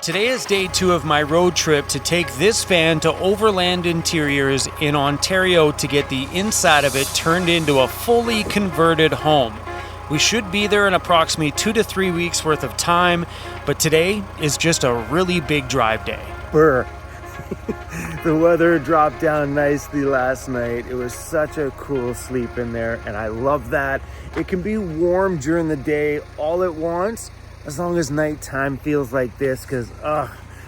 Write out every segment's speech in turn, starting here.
Today is day 2 of my road trip to take this van to Overland Interiors in Ontario to get the inside of it turned into a fully converted home. We should be there in approximately 2 to 3 weeks worth of time, but today is just a really big drive day. The weather dropped down nicely last night. It was such a cool sleep in there, and I love that. It can be warm during the day all at once, as long as nighttime feels like this, because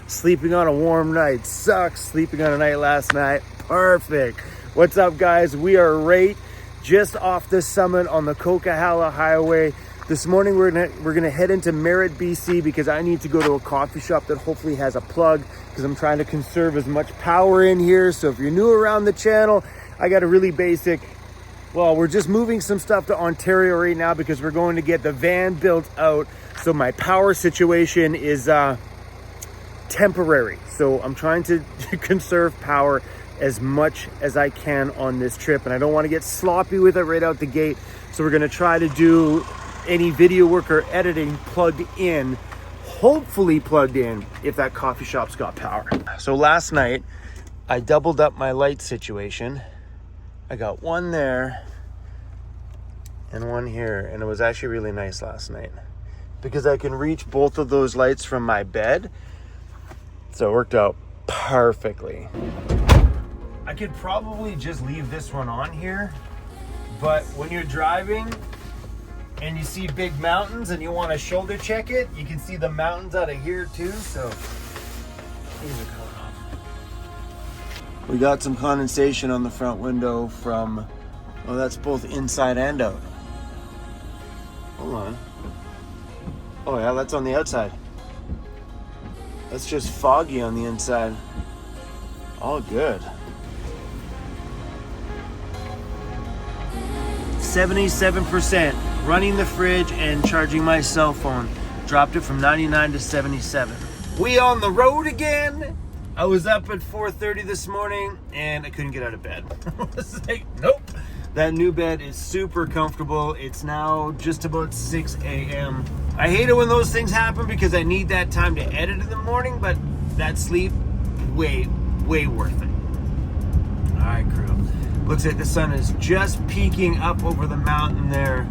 sleeping on a warm night sucks. Sleeping on a night last night, perfect. What's up, guys? We are right just off the summit on the Coquihalla Highway. This morning we're gonna head into Merritt, BC, because I need to go to a coffee shop that hopefully has a plug, because I'm trying to conserve as much power in here. So if you're new around the channel, I got a really basic, well, we're just moving some stuff to Ontario right now because we're going to get the van built out. So my power situation is temporary. So I'm trying to conserve power as much as I can on this trip, and I don't want to get sloppy with it right out the gate. So we're going to try to do any video work or editing plugged in, hopefully plugged in, if that coffee shop's got power. So last night I doubled up my light situation. I got one there and one here, and it was actually really nice last night because I can reach both of those lights from my bed. So it worked out perfectly. I could probably just leave this one on here, but when you're driving and you see big mountains and you want to shoulder check it, you can see the mountains out of here too, so these are coming off. We got some condensation on the front window from, oh, that's both inside and out. Hold on. Oh yeah, that's on the outside. That's just foggy on the inside. All good. 77%. Running the fridge and charging my cell phone. Dropped it from 99 to 77. We on the road again. I was up at 4:30 this morning and I couldn't get out of bed. I was like, nope. That new bed is super comfortable. It's now just about 6 a.m. I hate it when those things happen because I need that time to edit in the morning, but that sleep, way worth it. All right, crew. Looks like the sun is just peeking up over the mountain there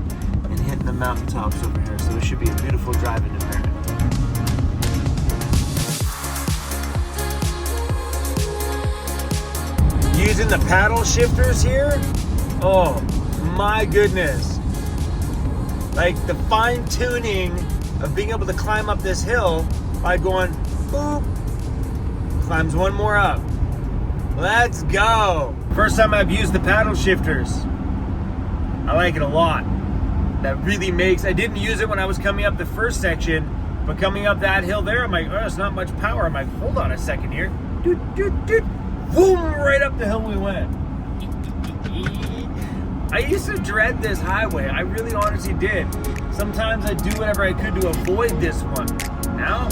and hitting the mountaintops over here. So it should be a beautiful drive into Merritt. Using the paddle shifters here, oh my goodness. Like the fine tuning of being able to climb up this hill by going boop, climbs one more up. Let's go. First time I've used the paddle shifters. I like it a lot. That really makes, I didn't use it when I was coming up the first section, but coming up that hill there, I'm like, oh, it's not much power. I'm like, hold on a second here. Doot, doot, doot. Boom, right up the hill we went. I used to dread this highway. I really honestly did. Sometimes I'd do whatever I could to avoid this one. Now,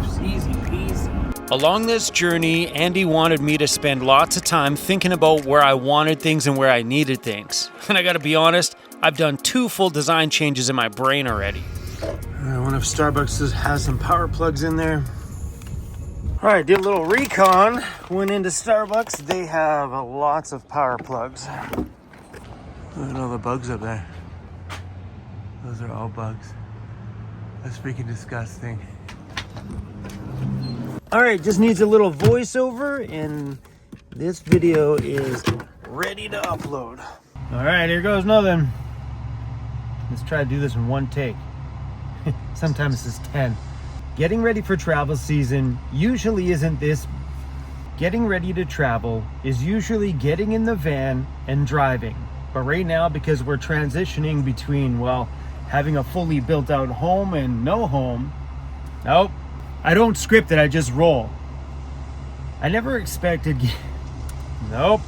it's easy peasy. Along this journey, Andy wanted me to spend lots of time thinking about where I wanted things and where I needed things. And I gotta be honest, I've done 2 full design changes in my brain already. One of Starbucks has some power plugs in there. All right, did a little recon. Went into Starbucks. They have lots of power plugs. Look at all the bugs up there. Those are all bugs. That's freaking disgusting. All right, just needs a little voiceover, and this video is ready to upload. All right, here goes nothing. Let's try to do this in one take. Sometimes this is 10. Getting ready for travel season usually isn't this. Getting ready to travel is usually getting in the van and driving. But right now, because we're transitioning between, well, having a fully built out home and no home, nope. I don't script it, I just roll. I never expected, nope.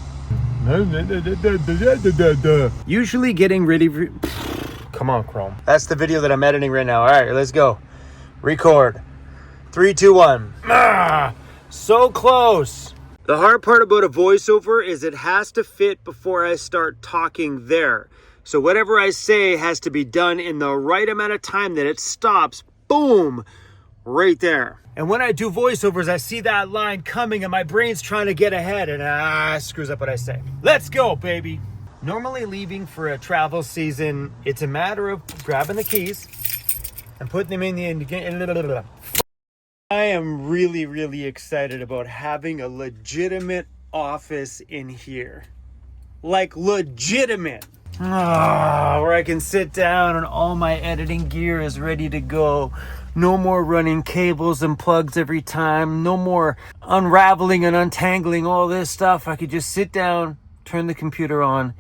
Usually getting ready for, come on, Chrome. That's the video that I'm editing right now. All right, let's go. Record. 3, 2, 1. So close. The hard part about a voiceover is it has to fit before I start talking there. So whatever I say has to be done in the right amount of time that it stops. Boom. right there. And when I do voiceovers, I see that line coming and my brain's trying to get ahead and screws up what I say. Let's go, baby. Normally leaving for a travel season, it's a matter of grabbing the keys and putting them in the... I am really, really excited about having a legitimate office in here. Like legitimate. Where I can sit down and all my editing gear is ready to go. No more running cables and plugs every time. No more unraveling and untangling all this stuff. I could just sit down, turn the computer on,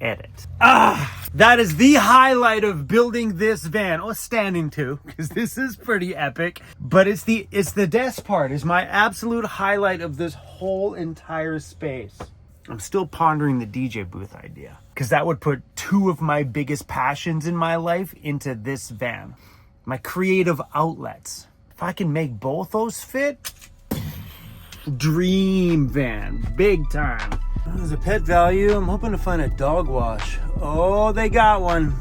edit. That is the highlight of building this van. Oh, standing too, because this is pretty epic. But it's the desk part is my absolute highlight of this whole entire space. I'm still pondering the DJ booth idea, because that would put two of my biggest passions in my life into this van. My creative outlets. If I can make both those fit, dream van, big time. There's a pet value. I'm hoping to find a dog wash. Oh, they got one.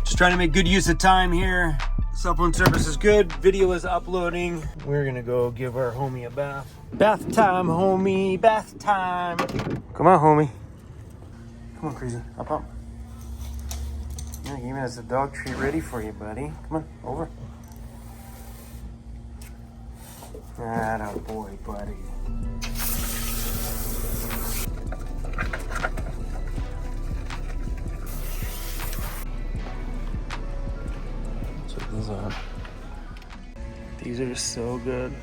Just trying to make good use of time here. Cell phone service is good. Video is uploading. We're gonna go give our homie a bath. Bath time, homie. Bath time. Come on, homie. Come on, Crazy. Up. Yeah, even has the dog treat ready for you, buddy. Come on, over. Atta boy, buddy. Check these out. These are so good.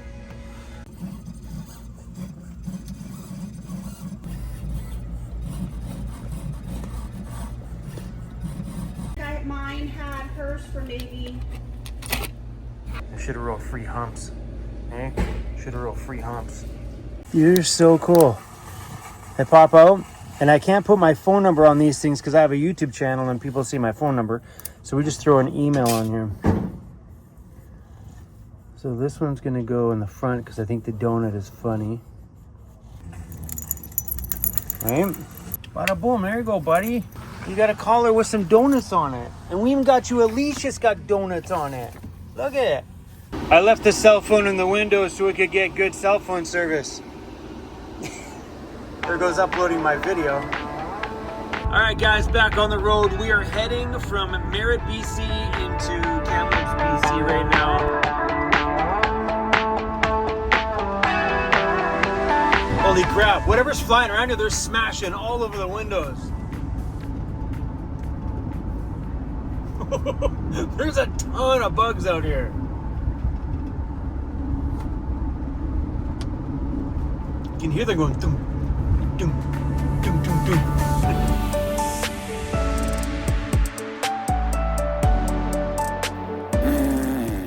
Mine had hers for maybe. I should have rolled free humps. Eh? Should have rolled free humps. You're so cool. They pop out, and I can't put my phone number on these things because I have a YouTube channel and people see my phone number. So we just throw an email on here. So this one's gonna go in the front because I think the donut is funny. Right? Bada boom, there you go, buddy. You got a collar with some donuts on it. And we even got you a leash that's got donuts on it. Look at it. I left the cell phone in the window so we could get good cell phone service. There goes uploading my video. All right, guys, back on the road. We are heading from Merritt, BC into Kamloops, BC right now. Holy crap, whatever's flying around here, they're smashing all over the windows. There's a ton of bugs out here. You can hear them going dum, dum, dum, dum, dum.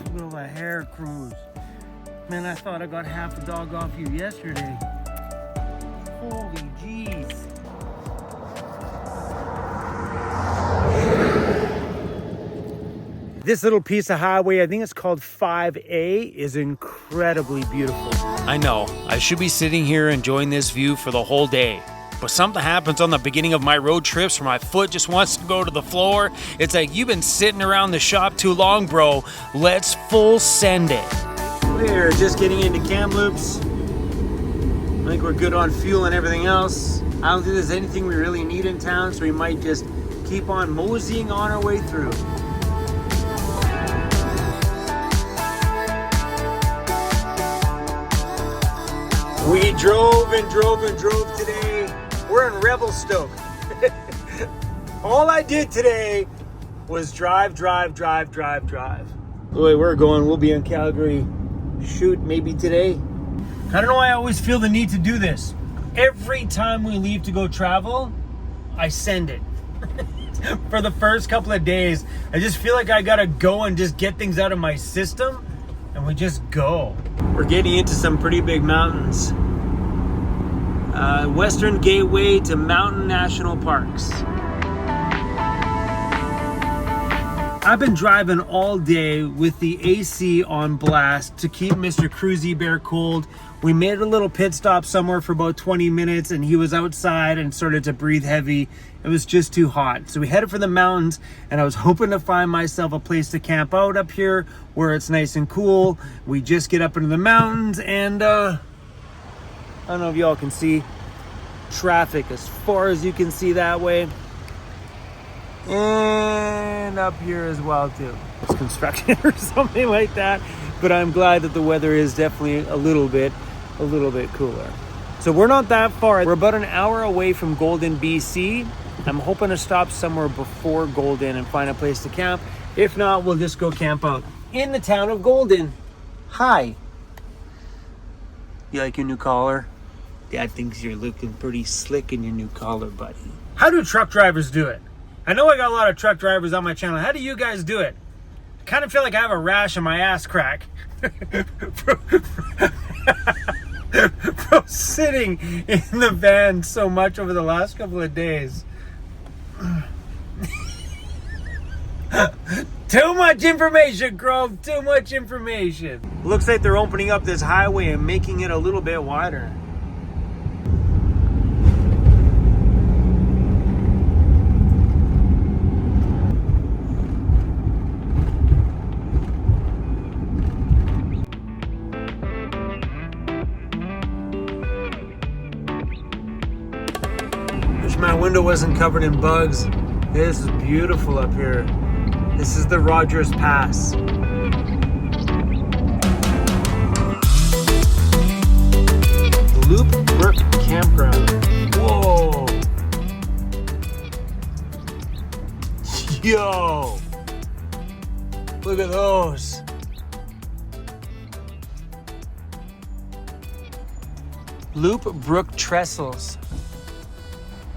Look at all the hair crews. Man, I thought I got half a dog off you yesterday. Holy jeez. This little piece of highway, I think it's called 5A, is incredibly beautiful. I know, I should be sitting here enjoying this view for the whole day. But something happens on the beginning of my road trips where my foot just wants to go to the floor. It's like, you've been sitting around the shop too long, bro. Let's full send it. We're just getting into Kamloops. I think we're good on fuel and everything else. I don't think there's anything we really need in town, so we might just keep on moseying on our way through. We drove and drove and drove today. We're in Revelstoke. All I did today was drive. The way we're going, we'll be in Calgary, shoot, maybe today. I don't know why I always feel the need to do this. Every time we leave to go travel, I send it. For the first couple of days, I just feel like I gotta go and just get things out of my system, and we just go. We're getting into some pretty big mountains. Western Gateway to Mountain National Parks. I've been driving all day with the AC on blast to keep Mr. Cruzy Bear cold. We made a little pit stop somewhere for about 20 minutes and he was outside and started to breathe heavy. It was just too hot. So we headed for the mountains and I was hoping to find myself a place to camp out up here where it's nice and cool. We just get up into the mountains and I don't know if y'all can see traffic as far as you can see that way. And up here as well too. It's construction or something like that. But I'm glad that the weather is definitely a little bit cooler. So we're not that far. We're about an hour away from Golden, BC. I'm hoping to stop somewhere before Golden and find a place to camp. If not, we'll just go camp out in the town of Golden. Hi. You like your new collar? Dad thinks you're looking pretty slick in your new collar, buddy. How do truck drivers do it? I know I got a lot of truck drivers on my channel. How do you guys do it? I kind of feel like I have a rash on my ass crack. From sitting in the van so much over the last couple of days. Too much information, Grove. Too much information. Looks like they're opening up this highway and making it a little bit wider. My window wasn't covered in bugs. This is beautiful up here. This is the Rogers Pass. Loop Brook Campground. Whoa. Yo. Look at those. Loop Brook Trestles.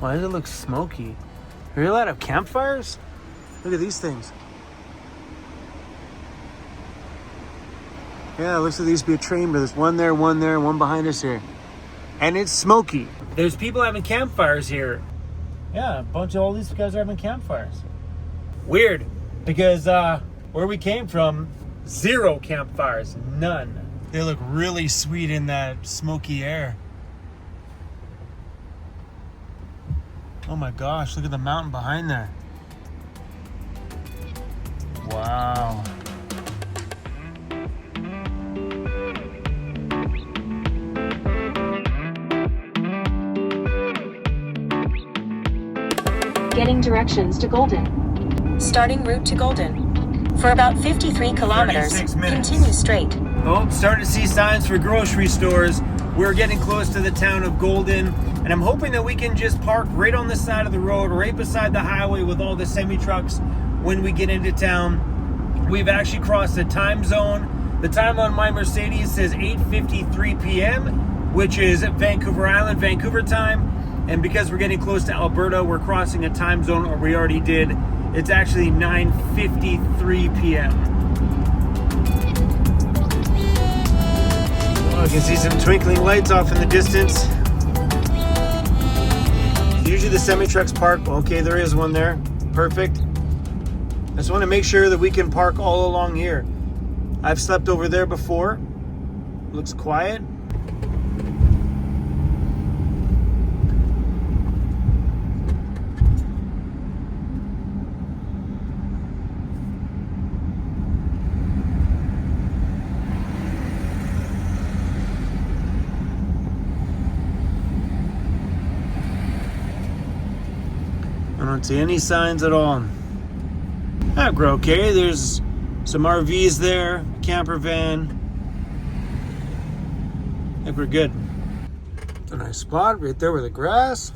Why does it look smoky? Are you allowed to have campfires? Look at these things. Yeah, it looks like there used to be a train, but there's one there, and one behind us here. And it's smoky. There's people having campfires here. Yeah, a bunch of all these guys are having campfires. Weird, because where we came from, 0 campfires, none. They look really sweet in that smoky air. Oh my gosh, look at the mountain behind there. Wow. Getting directions to Golden. Starting route to Golden. For about 53 kilometers, 36 minutes. Continue straight. Oh, starting to see signs for grocery stores. We're getting close to the town of Golden, and I'm hoping that we can just park right on the side of the road, right beside the highway with all the semi-trucks when we get into town. We've actually crossed the time zone. The time on my Mercedes says 8:53 p.m., which is Vancouver Island, Vancouver time. And because we're getting close to Alberta, we're crossing a time zone, or we already did. It's actually 9:53 p.m. Oh, I can see some twinkling lights off in the distance. Usually the semi-trucks park. Okay, there is one there. Perfect. I just want to make sure that we can park all along here. I've slept over there before. Looks quiet. I don't see any signs at all. Ah, we're okay. There's some RVs there, camper van. I think we're good. It's a nice spot right there with the grass.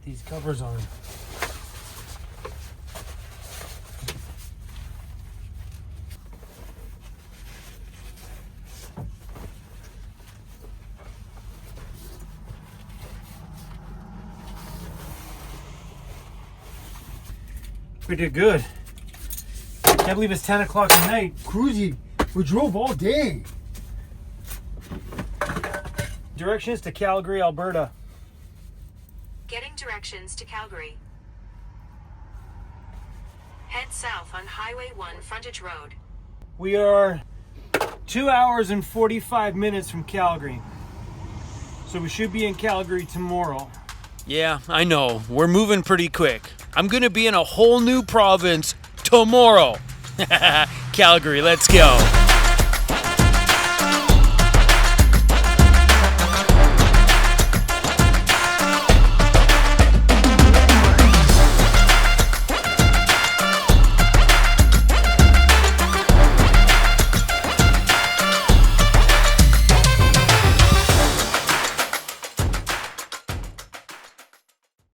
these covers on. We did good. Can't believe it's 10 o'clock at night. Cruising. We drove all day. Directions to Calgary, Alberta. Getting directions to Calgary. Head south on Highway 1 Frontage Road. We are 2 hours and 45 minutes from Calgary. So we should be in Calgary tomorrow. Yeah, I know. We're moving pretty quick. I'm gonna be in a whole new province tomorrow. Calgary, let's go.